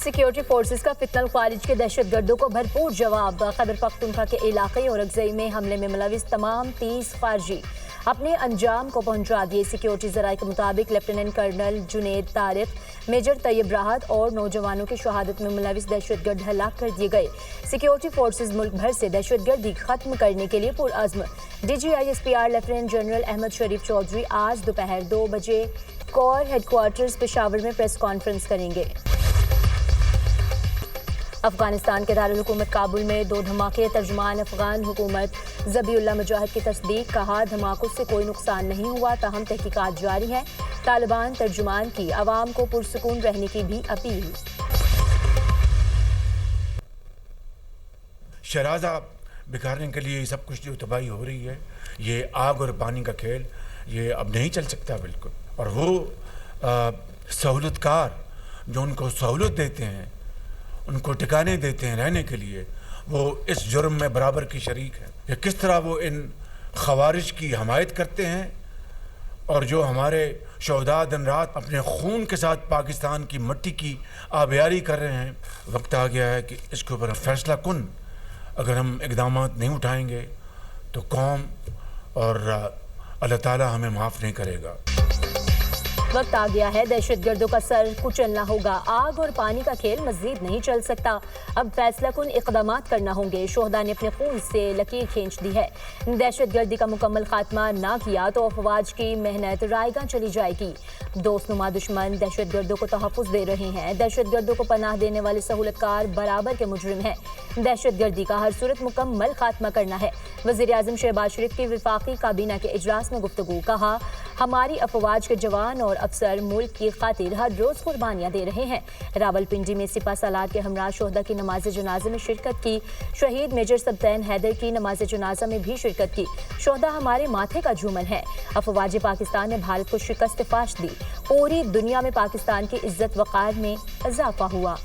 Security forces का फितनल खारिज के दहशत गर्दों को भरपूर जवाब। खैबर पख्तूनख्वा के इलाके और अगजई में हमले में मुलविस तमाम 30 खारजी अपने अंजाम को पहुंचा दिए। सिक्योरिटी जराये के मुताबिक lieutenant colonel Junaid Tariq, major Tayyab Rahat और नौजवानों की शहादत में मुलविस दहशतगर्द हलाक कर दिए गए। सिक्योरिटी फोर्सेस मुल्क भर से दहशतगर्दी खत्म करने के लिए पुरअज़्म। DGISPR लेफ्टिनेंट जनरल अहमद शरीफ चौधरी आज दोपहर 2 बजे कोर हेडक्वार्टर्स पेशावर में प्रेस कॉन्फ्रेंस करेंगे। अफगानिस्तान के दारुल हुकूमत काबुल में 2 धमाके। तर्जुमान अफगान हुकूमत ज़बीउल्लाह मुजाहिद की तस्दीक। कहा, धमाकों से कोई नुकसान नहीं हुआ, ताहम तहकीकात जारी है। तालिबान तर्जुमान की आवाम को पुरसुकून रहने की भी अपील। शराजा बिगाड़ने के लिए सब कुछ जो तबाही हो रही है, ये आग और पानी का खेल, ये अब नहीं चल सकता बिल्कुल। और वो सहूलतकार जो उनको सहूलत देते हैं, उनको ठिकाने देते हैं रहने के लिए, वो इस जुर्म में बराबर की शरीक है। कि किस तरह वो इन खवारिज की हमायत करते हैं और जो हमारे शहदा दिन रात अपने खून के साथ पाकिस्तान की मिट्टी की आबियारी कर रहे हैं। वक्त आ गया है कि इसके ऊपर फैसला कुन अगर हम इक़दाम नहीं उठाएंगे तो कौम और अल्लाह ताला हमें माफ़ नहीं करेगा। वक्त आ गया है, दहशतगर्दों का सर कुचलना होगा। आग और पानी का खेल मजीद नहीं चल सकता, अब फैसला कुन इक़दामात करना होंगे। शोहदा ने अपने खून से लकीर खींच दी है। दहशतगर्दी का मुकम्मल खात्मा ना किया तो अफवाज की मेहनत रायगा चली जाएगी। दोस्तनुमा दुश्मन दहशतगर्दों को तहफ़्फ़ुज़ दे रहे हैं। दहशतगर्दों को पनाह देने वाले सहूलतकार बराबर के मुजरिम हैं। दहशतगर्दी का हर सूरत मुकम्मल खात्मा करना है। वज़ीर आज़म शहबाज शरीफ की वफाकी काबीना के इजलास में गुफ्तगू। कहा, हमारी अफवाज के जवान और अफसर मुल्क की खातिर हर रोज कुर्बानियां दे रहे हैं। रावलपिंडी में सिपा सालार के हमरा शोहदा की नमाज जनाजा में शिरकत की। शहीद मेजर सब्तैन हैदर की नमाज जनाजा में भी शिरकत की। शोहदा हमारे माथे का झूमर है। अफवाज पाकिस्तान ने भारत को शिकस्त फाश दी। पूरी दुनिया में पाकिस्तान की इज्जत वक़ार में इजाफा हुआ।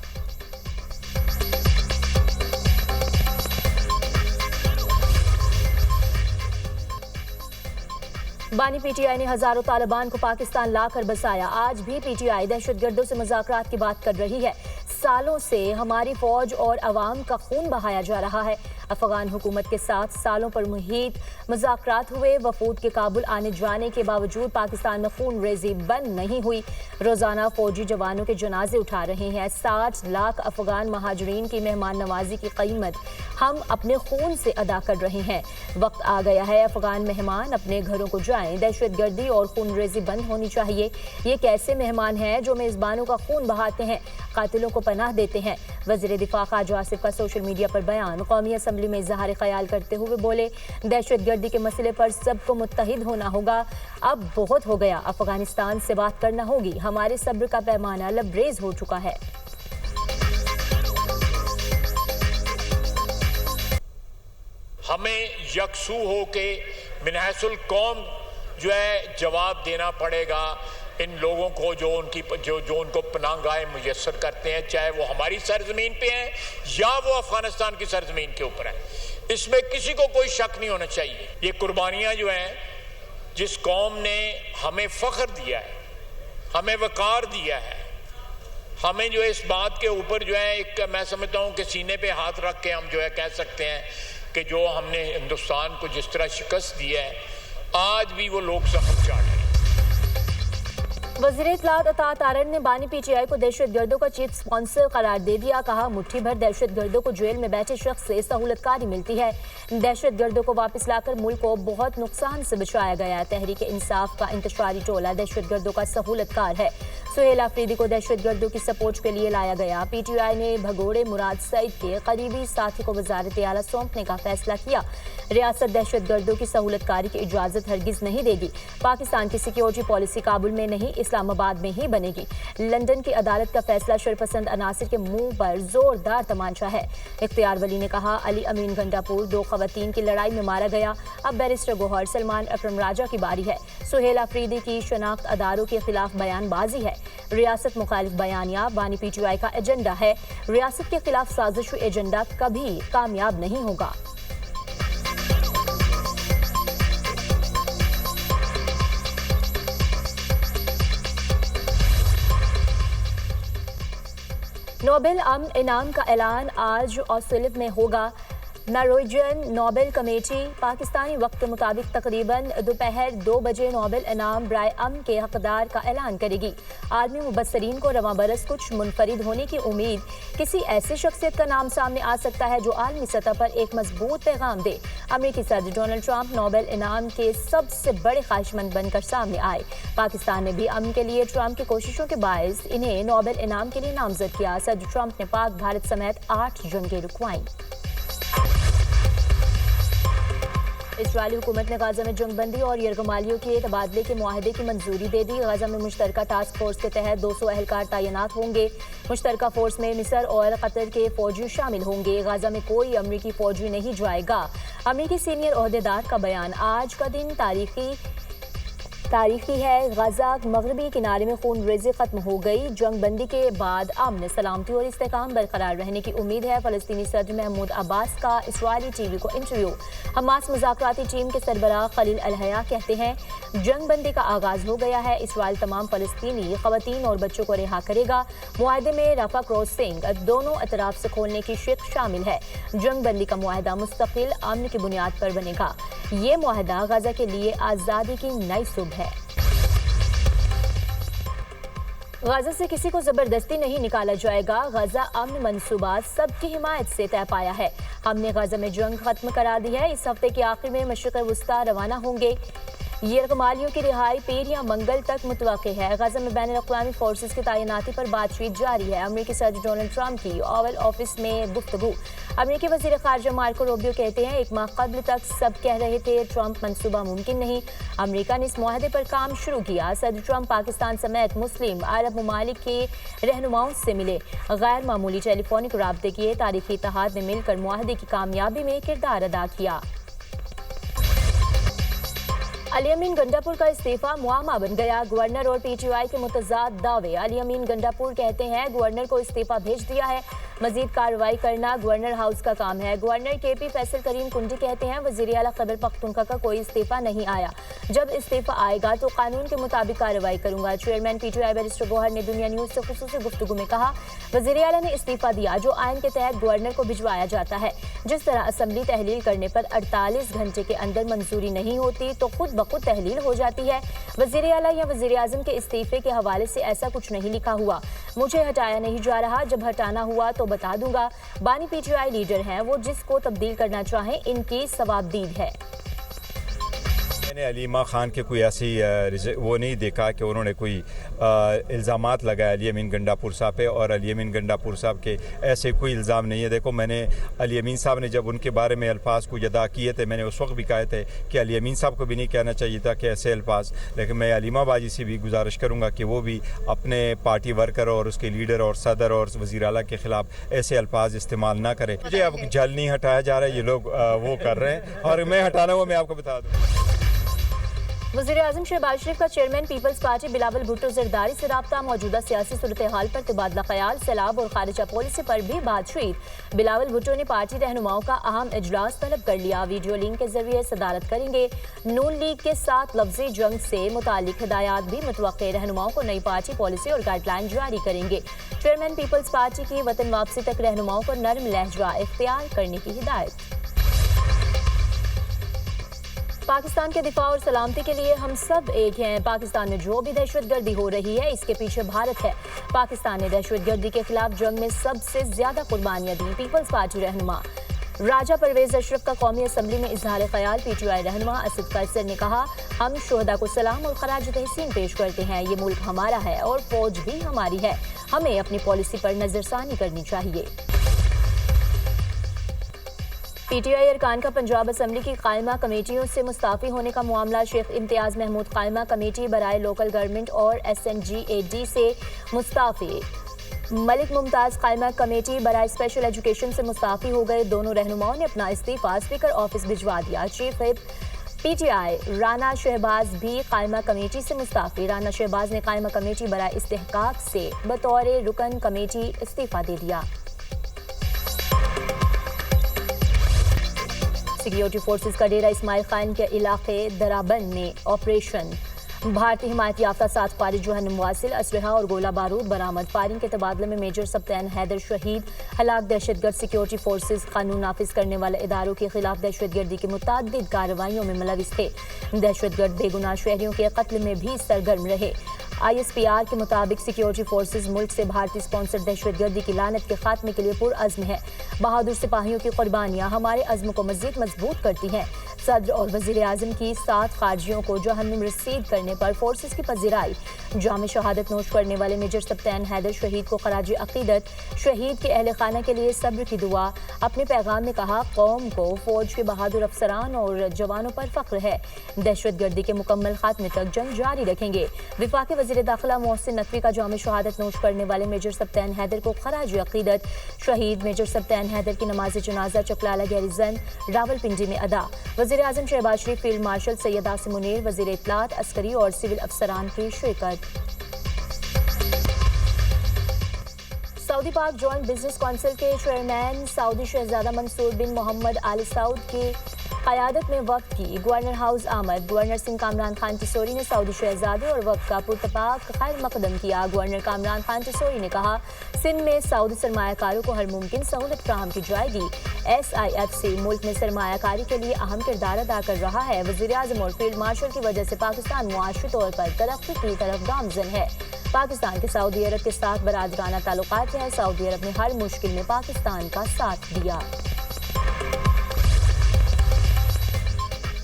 बानी PTI ने हजारों तालिबान को पाकिस्तान लाकर बसाया। आज भी PTI दहशतगर्दों से मुज़ाकरात की बात कर रही है। सालों से हमारी फौज और अवाम का खून बहाया जा रहा है। अफगान हुकूमत के साथ सालों पर मुहित मुज़ाकरात हुए। वफूद के काबुल आने जाने के बावजूद पाकिस्तान में खून रेजी बंद नहीं हुई। रोजाना फौजी जवानों के जनाजे उठा रहे हैं। 60 लाख अफगान महाजरीन की मेहमान नवाजी की कीमत हम अपने खून से अदा कर रहे हैं। वक्त आ गया है, अफगान मेहमान अपने घरों को जाएं। दहशतगर्दी और खून रेजी बंद होनी चाहिए। ये कैसे मेहमान हैं जो मेज़बानों का खून बहाते हैं, कातिलों को पनाह देते हैं। वज़ीर दिफा ख़ाजा आसिफ का सोशल मीडिया पर बयान। कौमी असम्बली में इज़हार ख्याल करते हुए बोले, दहशतगर्दी के मसले पर सबको मुत्तहिद होना होगा। अब बहुत हो गया, अफगानिस्तान से बात करना होगी। हमारे सब्र का पैमाना लबरेज हो चुका है। हमें यकसू हो के मिनहसुल कौम जो है जवाब देना पड़ेगा इन लोगों को जो उनको पनाहगाहें मुयस्सर करते हैं, चाहे वो हमारी सरजमीन पे हैं या वो अफगानिस्तान की सरजमीन के ऊपर हैं। इसमें किसी को कोई शक नहीं होना चाहिए। ये कुर्बानियां जो हैं, जिस कौम ने हमें फख्र दिया है, हमें वकार दिया है, हमें जो है इस बात के ऊपर जो है एक मैं समझता हूँ कि सीने पे हाथ रख के हम जो है कह सकते हैं कि जो हमने हिंदुस्तान को जिस तरह शिकस्त दिया है, आज भी वो लोग जख्म चाट रहे हैं। वज़ीर इत्तलात अता तारड़ ने बानी PTI को दहशतगर्दों का चीफ स्पॉन्सर करार दे दिया। कहा, मुट्ठी भर दहशतगर्दों को जेल में बैठे शख्स से सहूलतकारी मिलती है। दहशतगर्दों को वापस लाकर मुल्क को बहुत नुकसान से बचाया गया। तहरीक इंसाफ का इंतशारी टोला दहशतगर्दों का सहूलतकार है। सुहेल आफरीदी को दहशतगर्दों की सपोर्ट के लिए लाया गया। PTI ने भगोड़े मुराद सईद के करीबी साथी को वज़ारत आला सौंपने का फैसला किया। रियासत दहशतगर्दों की सहूलतकारी की इजाज़त हरगिज़ नहीं देगी। पाकिस्तान की सिक्योरिटी पॉलिसी काबुल में नहीं, इस्लामाबाद में ही बनेगी। लंदन की अदालत का फैसला शरपसंद अनासिर के मुंह पर जोरदार तमांचा है। इख्तियार वली ने कहा, अली अमीन गंडापुर 2 खवातीन की लड़ाई में मारा गया। अब बैरिस्टर गोहर सलमान अकरम राजा की बारी है। सुहेल आफरीदी की शनाख्त अदारों के खिलाफ बयानबाजी है। रियासत मुखालिफ बयानिया बानी PTI का एजेंडा है। रियासत के खिलाफ साजिशी एजेंडा कभी कामयाब नहीं होगा। नोबेल अमन इनाम का ऐलान आज ऑस्ट्रेलिया में होगा। नॉर्वेजियन नोबेल कमेटी पाकिस्तानी वक्त के मुताबिक तकरीबन दोपहर 2 बजे नोबेल इनाम बराए अमन के हकदार का ऐलान करेगी। आलमी मुबस्सरीन को रवां बरस कुछ मुनफरिद होने की उम्मीद। किसी ऐसी शख्सियत का नाम सामने आ सकता है जो आलमी सतह पर एक मजबूत पैगाम दे। अमेरिकी सदर डोनाल्ड ट्रंप नोबेल इनाम के सबसे बड़े ख्वाहिशमंद बनकर सामने आए। पाकिस्तान ने भी अमन के लिए ट्रंप की कोशिशों के बायस इन्हें नोबेल इनाम के लिए नामजद किया। सदर ट्रंप ने पाक भारत समेत 8 जंगें रुकवाईं। इस्राइली हुकूमत ने गाजा में जंगबंदी और यरगमालियों के तबादले के मुआहदे की मंजूरी दे दी। गाजा में मुश्तरका टास्क फोर्स के तहत 200 अहलकार तैनात होंगे। मुश्तरका फोर्स में मिस्र और कतर के फौजी शामिल होंगे। गाजा में कोई अमरीकी फौजी नहीं जाएगा। अमरीकी सीनियर ओहदेदार का बयान। आज का दिन तारीखी है। गाजा मगरबी किनारे में खून रेजी खत्म हो गई। जंग बंदी के बाद अमन सलामती और इस्तेकाम बरकरार रहने की उम्मीद है। फलस्तीनी सदर महमूद अब्बास का इस्राइली टीवी को इंटरव्यू। हमास मुज़ाकराती टीम के सरबराह खलील अल हया कहते हैं जंग बंदी का आगाज हो गया है। इसराइल तमाम फलस्तीनी खवातीन और बच्चों को रिहा करेगा। मुआहदे में रफा क्रॉसिंग दोनों अतराफ से खोलने की शिक शामिल है। जंग बंदी का मुआहदा मुस्तकिल अमन की बुनियाद पर बनेगा। ये मुआहदा गाजा के लिए आज़ादी की नई सुबह है। गाजा से किसी को जबरदस्ती नहीं निकाला जाएगा। गाजा अमन मंसूबा सबकी हिमायत से तय पाया है। हमने गाजा में जंग खत्म करा दी है। इस हफ्ते के आखिर में मशरिक़ वस्ता रवाना होंगे। यरगमालियों की रिहाई पीर या मंगल तक मुतवक्किल है। गाजा में बैनुल अक़वामी फोर्सेस की तैनाती पर बातचीत जारी है। अमेरिकी सदर डोनाल्ड ट्रंप की ओवल ऑफिस में गुफ्तगू। अमेरिकी वज़ीर ख़ारिजा मार्को रूबियो कहते हैं 1 माह कबल तक सब कह रहे थे ट्रंप मंसूबा मुमकिन नहीं। अमेरिका ने इस मुआहदे पर काम शुरू किया। सदर ट्रंप पाकिस्तान समेत मुस्लिम अरब ममालिक के रहनुमाओं से मिले। गैर मामूली टेलीफोनिक राब्ते किए। तारीखी इत्तेहाद ने मिलकर मुआहदे की कामयाबी में किरदार अदा किया। अली अमीन गंडापुर का इस्तीफा मुआमा बन गया। गवर्नर और पीटीआई के मुतज़ाद दावे। अली अमीन गंडापुर कहते हैं गवर्नर को इस्तीफा भेज दिया है। मजीद कार्रवाई करना गवर्नर हाउस का काम है। गवर्नर केपी फैसल करीम कुंडी कहते हैं वज़ीर आला खैबर पख्तूनख्वा का कोई इस्तीफा नहीं आया। जब इस्तीफा आएगा तो कानून के मुताबिक कार्रवाई करूंगा। चेयरमैन पीटीआई बैरिस्टर गौहर ने दुनिया न्यूज़ से खुसूसी गुफ्तगू में कहा वज़ीर आला ने इस्तीफा दिया जो आइन के तहत गवर्नर को भिजवाया जाता है। जिस तरह असम्बली तहलील करने पर 48 घंटे के अंदर मंजूरी नहीं होती तो खुद बखुद तहलील हो जाती है। वज़ीर आला या वज़ीर आज़म के इस्तीफे के हवाले से ऐसा कुछ नहीं लिखा हुआ। मुझे हटाया नहीं जा रहा। जब हटाना हुआ तो बता दूंगा। बानी पीटीआई लीडर हैं, वो जिसको तब्दील करना चाहें इनकी सवाबदीद है। मैंने अलीमा खान के कोई ऐसी वो नहीं देखा कि उन्होंने कोई इल्ज़ामात लगाए अली अमीन गंडापुर साहब पे, और अली अमीन गंडापुर साहब के ऐसे कोई इल्ज़ाम नहीं है। देखो मैंने अली अमीन साहब ने जब उनके बारे में अल्फाज को अदा किए थे मैंने उस वक्त भी कहे थे कि अली अमीन साहब को भी नहीं कहना चाहिए था कि ऐसे अल्फाज। लेकिन मैं अलीमा बाजी से भी गुजारिश करूँगा कि वो भी अपने पार्टी वर्कर और उसके लीडर और सदर और वज़ीर आला के ख़िलाफ़ ऐसे अल्फाज इस्तेमाल ना करें। मुझे अब जल नहीं हटाया जा रहा है, ये लोग वो कर रहे हैं और मैं हटाना हुआ मैं आपको बता दूँ। वज़ीर आज़म शहबाज शरीफ का chairman Peoples Party Bilawal Bhutto Zardari से राब्ता। मौजूदा सियासी सूरत हाल पर तबादला ख्याल, सैलाब और खारिजा पॉलिसी पर भी बातचीत। बिलावल भुट्टो ने पार्टी रहनुमाओं का अहम इजलास तलब कर लिया। वीडियो लिंक के जरिए सदारत करेंगे। नून लीग के साथ लफ्जी जंग से मुतालिक हिदायत भी मुतवक्के। रहनुमाओं को नई पार्टी पॉलिसी और गाइडलाइन जारी करेंगे। चेयरमैन पीपल्स पार्टी की वतन वापसी तक रहनुमाओं को नरम लहजा इख्तियार करने की हिदायत। पाकिस्तान के दिफा और सलामती के लिए हम सब एक हैं। पाकिस्तान में जो भी दहशतगर्दी हो रही है इसके पीछे भारत है। पाकिस्तान ने दहशतगर्दी के खिलाफ जंग में सबसे ज्यादा कुर्बानियां दी। पीपल्स पार्टी रहनुमा राजा परवेज अशरफ का कौमी असम्बली में इजहार ख्याल। पीटीआई रहनुमा असद कैसर ने कहा हम शोहदा को सलाम और खराज तहसीन पेश करते हैं। ये मुल्क हमारा है और फौज भी हमारी है। हमें अपनी पॉलिसी पर नजरसानी करनी चाहिए। पीटीआई अरकान का पंजाब असम्बली की कायमा कमेटियों से मुस्ताफ़ी होने का मामला। शेख इम्तियाज़ महमूद कायमा कमेटी बराए लोकल गवर्नमेंट और SNGAD से मुस्ताफ़ी। मलिक मुमताज़ कायमा कमेटी बराए स्पेशल एजुकेशन से मुस्ताफ़ी हो गए। दोनों रहनुमाओं ने अपना इस्तीफ़ा स्पीकर ऑफिस भिजवा दिया। चीफ व्हिप पीटीआई राना शहबाज भी कायमा कमेटी से मुस्ताफ़ी। राना शहबाज ने कायमा कमेटी बराए इस्तेहकाक से बतौर रुकन कमेटी इस्तीफ़ा दे दिया। सिक्योरिटी फोर्सेस का डेरा इस्माइल खान के इलाके दराबंद में ऑपरेशन। بھارتی حمایت یافتہ 7 خارج جوہر مواصل اسلحہ اور گولہ بارود برآمد فائرنگ کے تبادلے میں میجر سبطین حیدر شہید ہلاک دہشت گرد سیکیورٹی فورسز قانون نافذ کرنے والے اداروں کے خلاف دہشت گردی کی متعدد کارروائیوں میں ملوث تھے دہشت گرد بے گناہ شہریوں کے قتل میں بھی سرگرم رہے ISPR کے مطابق سیکیورٹی فورسز ملک سے بھارتی اسپانسر دہشت گردی کی لعنت کے خاتمے کے لیے پرعزم ہے بہادر سپاہیوں کی قربانیاں ہمارے عزم کو مزید مضبوط کرتی ہیں صدر اور وزیر اعظم کی 7 خارجیوں کو جہنم رسید کرنے پر فورسز کی پذیرائی جام شہادت نوش کرنے والے میجر سبطین حیدر شہید کو خراج عقیدت شہید کے اہل خانہ کے لیے صبر کی دعا اپنے پیغام میں کہا قوم کو فوج کے بہادر افسران اور جوانوں پر فخر ہے دہشت گردی کے مکمل خاتمے تک جنگ جاری رکھیں گے وفاقی وزیر داخلہ محسن نقوی کا جام شہادت نوش کرنے والے میجر سبطین حیدر کو خراج عقیدت شہید میجر سبطین حیدر کی نماز جنازہ چکلالہ گیریزن راولپنڈی میں ادا وزیر اعظم شہباز شریف فیلڈ مارشل سید عاصم منیر وزیر اطلاعات عسکری اور سول افسران کی شرکت سعودی پاک جوائنٹ بزنس کونسل کے چیئرمین سعودی شہزادہ منصور بن محمد آل سعود کی قیادت میں وفد کی گورنر ہاؤس آمد گورنر سنگھ کامران خان ٹسوری نے سعودی شہزادے اور وفد کا پرتپاک خیر مقدم کیا گورنر کامران خان ٹسوری نے کہا سندھ میں سعودی سرمایہ کاروں کو ہر ممکن سہولت فراہم کی جائے گی SIFC ملک میں سرمایہ کاری کے لیے اہم کردار ادا کر رہا ہے وزیر اعظم اور فیلڈ مارشل کی وجہ سے پاکستان معاشی طور پر ترقی کی طرف گامزن ہے پاکستان کے سعودی عرب کے ساتھ برادرانہ تعلقات ہیں سعودی عرب نے ہر مشکل میں پاکستان کا ساتھ دیا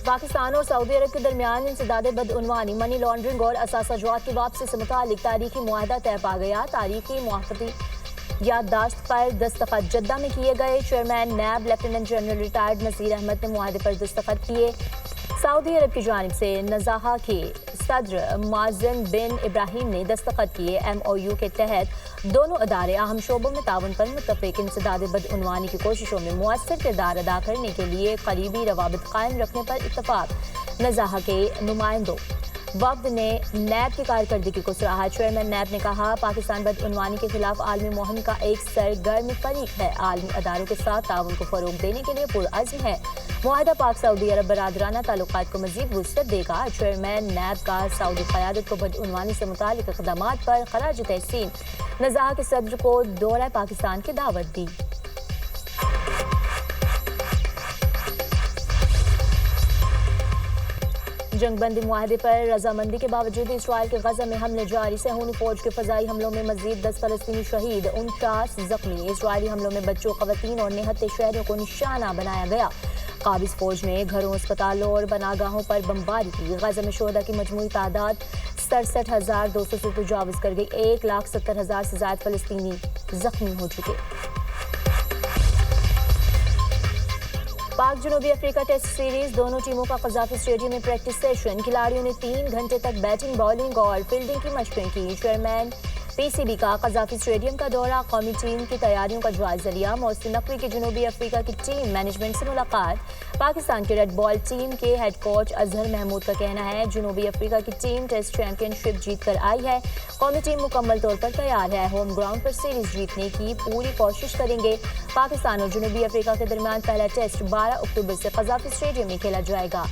پاکستان اور سعودی عرب کے درمیان انسداد بدعنوانی منی لانڈرنگ اور اثاثہ جات کی واپسی سے متعلق تاریخی معاہدہ طے پا گیا تاریخی موافقتی یادداشت پر دستخط جدہ میں کیے گئے chairman NAB lieutenant general retired Naseer Ahmed نے معاہدے پر دستخط کیے سعودی عرب کی جانب سے نزاہا کے صدر مازن بن ابراہیم نے دستخط کیے MOU کے تحت دونوں ادارے اہم شعبوں میں تعاون پر متفق انسداد بدعنوانی کی کوششوں میں مؤثر کردار ادا کرنے کے لیے قریبی روابط قائم رکھنے پر اتفاق نزاہا کے نمائندوں وفد نے نیب کی کارکردگی کو سراہا چیئرمین نیب نے کہا پاکستان بدعنوانی کے خلاف عالمی مہم کا ایک سرگرم فریق ہے عالمی اداروں کے ساتھ تعاون کو فروغ دینے کے لیے پرعزم ہے معاہدہ پاک سعودی عرب برادرانہ تعلقات کو مزید وسعت دے گا چیئرمین نیب کا سعودی قیادت کو بدعنوانی سے متعلق اقدامات پر خراج تحسین نزاہا کے صدر کو دورہ پاکستان کی دعوت دی جنگ بندی معاہدے پر رضامندی کے باوجود اسرائیل کے غزہ میں حملے جاری صہیونی فوج کے فضائی حملوں میں مزید 10 فلسطینی شہید 49 زخمی اسرائیلی حملوں میں بچوں خواتین اور نہتے شہریوں کو نشانہ بنایا گیا قابض فوج نے گھروں اسپتالوں اور بناگاہوں پر بمباری کی غزہ میں شہداء کی مجموعی تعداد 67,200 سے تجاوز کر گئی 1,70,000 سے زائد فلسطینی زخمی ہو چکے پاک جنوبی افریقہ ٹیسٹ سیریز دونوں ٹیموں کا قذافی اسٹیڈیم میں پریکٹس سیشن کھلاڑیوں نے 3 گھنٹے تک بیٹنگ بالنگ اور فیلڈنگ کی مشقیں کی چیئرمین PCB کا قذافی اسٹیڈیم کا دورہ قومی ٹیم کی تیاریوں کا جائزہ لیا محسن نقوی کی جنوبی افریقہ کی ٹیم مینجمنٹ سے ملاقات پاکستان کی ریڈ بال ٹیم کے ہیڈ کوچ اظہر محمود کا کہنا ہے جنوبی افریقہ کی ٹیم ٹیسٹ چیمپئن شپ جیت کر آئی ہے قومی ٹیم مکمل طور پر تیار ہے ہوم گراؤنڈ پر سیریز جیتنے کی پوری کوشش کریں گے پاکستان اور جنوبی افریقہ کے درمیان پہلا ٹیسٹ 12 اکتوبر سے قذافی اسٹیڈیم میں کھیلا جائے گا